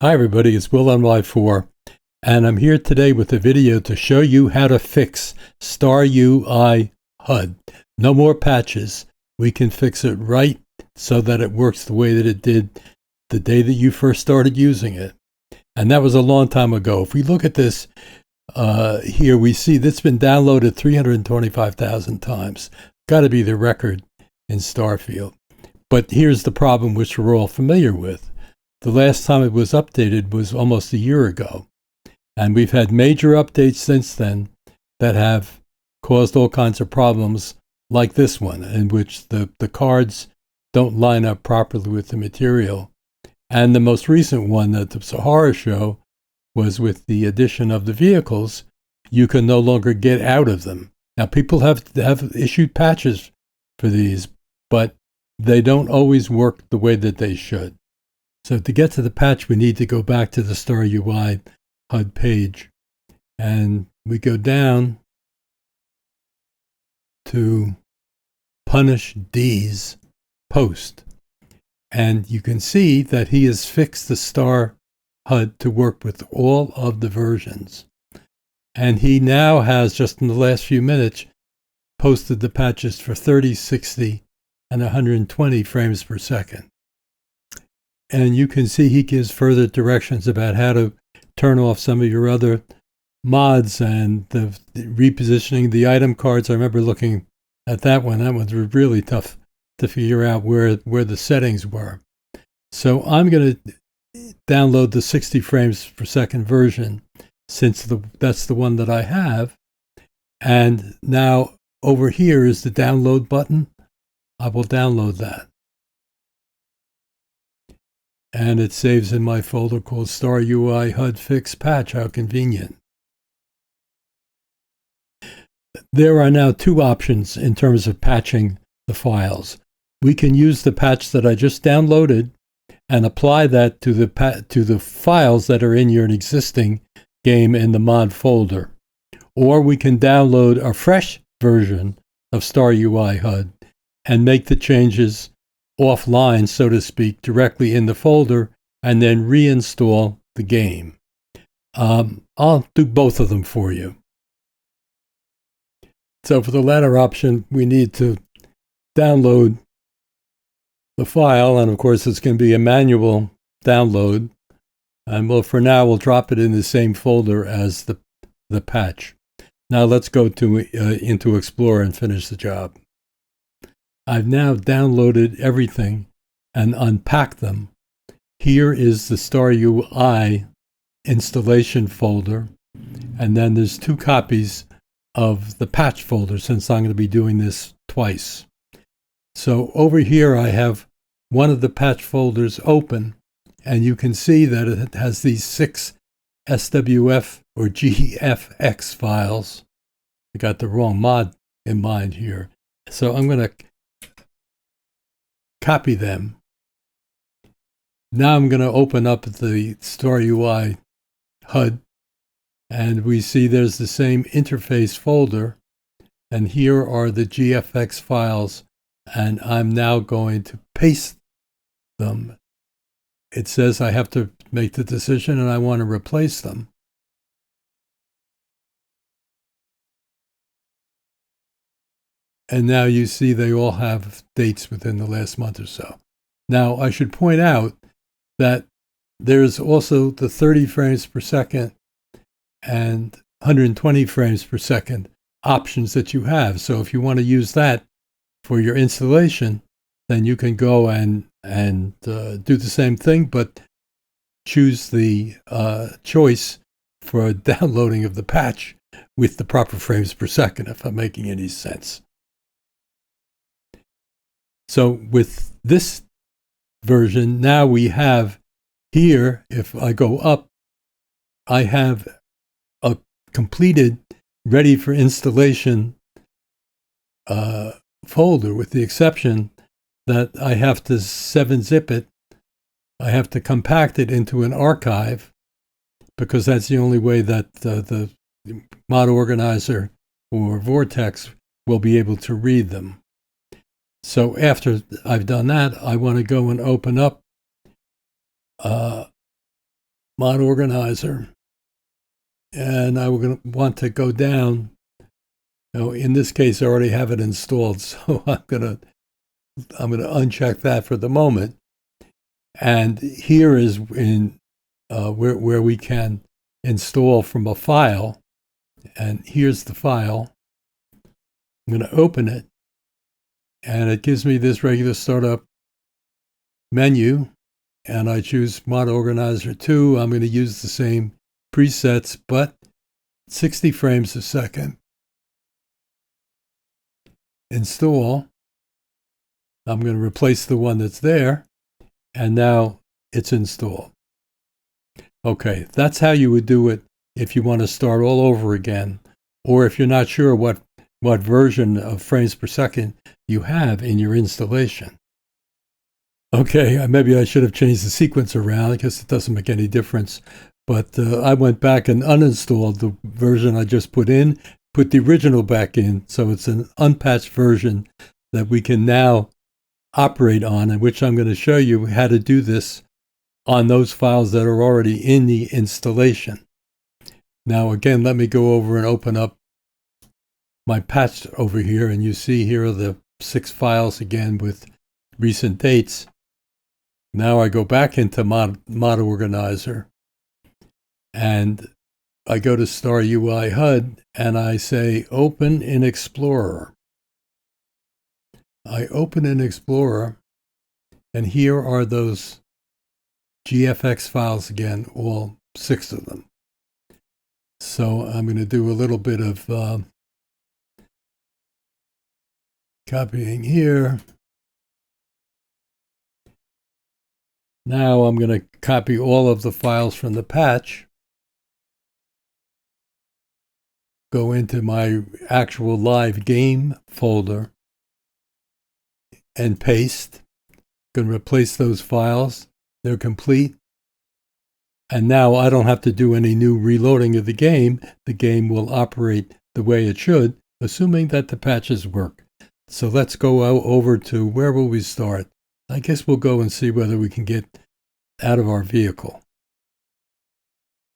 Hi everybody, it's Will on Y4, and I'm here today with a video to show you how to fix STARUI HUD. No more patches. We can fix it right so that it works the way that it did the day that you first started using it. And that was a long time ago. If we look at this here, we see that's been downloaded 325,000 times. Got to be the record in Starfield. But here's the problem which we're all familiar with. The last time it was updated was almost a year ago. And we've had major updates since then that have caused all kinds of problems like this one, in which the cards don't line up properly with the material. And the most recent one that was a horror show was with the addition of the vehicles. You can no longer get out of them. Now, people have issued patches for these, but they don't always work the way that they should. So to get to the patch, we need to go back to the STARUI HUD page. And we go down to Punish D's post. And you can see that he has fixed the Star HUD to work with all of the versions. And he now has, just in the last few minutes, posted the patches for 30, 60, and 120 frames per second. And you can see he gives further directions about how to turn off some of your other mods and the repositioning the item cards. I remember looking at that one. That one's really tough to figure out where the settings were. So I'm going to download the 60 frames per second version, since that's the one that I have. And now over here is the download button. I will download that. And it saves in my folder called STARUI HUD Fix Patch. How convenient. There are now two options in terms of patching the files. We can use the patch that I just downloaded and apply that to the files that are in your existing game in the mod folder. Or we can download a fresh version of STARUI HUD and make the changes offline, so to speak, directly in the folder, and then reinstall the game. I'll do both of them for you. So for the latter option, we need to download the file, and of course it's going to be a manual download. And well, for now, we'll drop it in the same folder as the patch. Now let's go into Explorer and finish the job. I've now downloaded everything and unpacked them. Here is the STARUI installation folder, and then there's two copies of the patch folder, since I'm going to be doing this twice. So over here I have one of the patch folders open, and you can see that it has these 6 SWF or GFX files. I got the wrong mod in mind here. So I'm going to copy them. Now I'm going to open up the STARUI HUD, and we see there's the same interface folder, and here are the GFX files, and I'm now going to paste them. It says I have to make the decision and I want to replace them. And now you see they all have dates within the last month or so. Now, I should point out that there's also the 30 frames per second and 120 frames per second options that you have. So if you want to use that for your installation, then you can go and do the same thing, but choose the choice for downloading of the patch with the proper frames per second, if I'm making any sense. So with this version, now we have here, if I go up, I have a completed, ready for installation folder, with the exception that I have to 7-zip it. I have to compact it into an archive, because that's the only way that the mod organizer or Vortex will be able to read them. So after I've done that, I want to go and open up mod organizer, and I will want to go down. Now, in this case, I already have it installed, so I'm gonna uncheck that for the moment. And here is in where we can install from a file. And here's the file. I'm going to open it, and it gives me this regular startup menu, and I choose Mod Organizer 2. I'm going to use the same presets, but 60 frames a second. Install. I'm going to replace the one that's there, and now it's installed. Okay, that's how you would do it if you want to start all over again, or if you're not sure what version of frames per second you have in your installation. Okay, maybe I should have changed the sequence around. I guess it doesn't make any difference. But I went back and uninstalled the version I just put in, put the original back in, so it's an unpatched version that we can now operate on, and which I'm going to show you how to do this on those files that are already in the installation. Now again, let me go over and open up my patch over here, and you see here are the 6 files again with recent dates. Now I go back into mod organizer, and I go to STARUI HUD, and I say open in Explorer. I open in Explorer, and here are those GFX files again, all 6 of them. So I'm going to do a little bit of copying here. Now I'm going to copy all of the files from the patch, go into my actual live game folder, and paste. Going to replace those files. They're complete. And now I don't have to do any new reloading of the game. The game will operate the way it should, assuming that the patches work. So let's go over to, where will we start? I guess we'll go and see whether we can get out of our vehicle.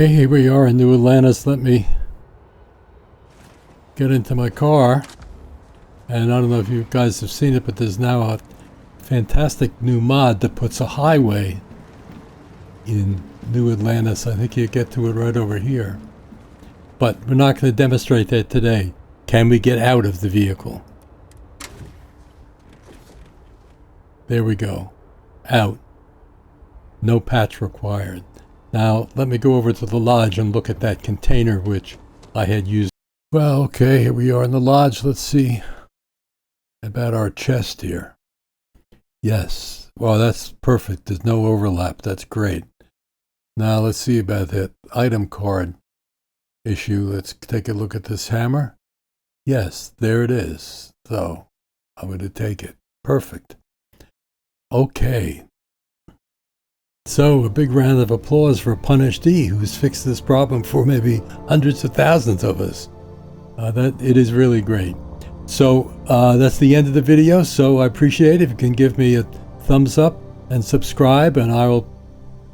Okay, here we are in New Atlantis. Let me get into my car. And I don't know if you guys have seen it, but there's now a fantastic new mod that puts a highway in New Atlantis. I think you get to it right over here. But we're not going to demonstrate that today. Can we get out of the vehicle? There we go. Out. No patch required. Now, let me go over to the lodge and look at that container which I had used. Well, okay, here we are in the lodge. Let's see about our chest here. Yes. Well, that's perfect. There's no overlap. That's great. Now, let's see about that item card issue. Let's take a look at this hammer. Yes, there it is. So, I'm going to take it. Perfect. Okay. So, a big round of applause for Punish D, who's fixed this problem for maybe hundreds of thousands of us. It is really great. So, that's the end of the video. So, I appreciate it if you can give me a thumbs up and subscribe, and I will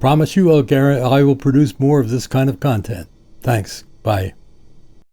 promise you I will produce more of this kind of content. Thanks. Bye.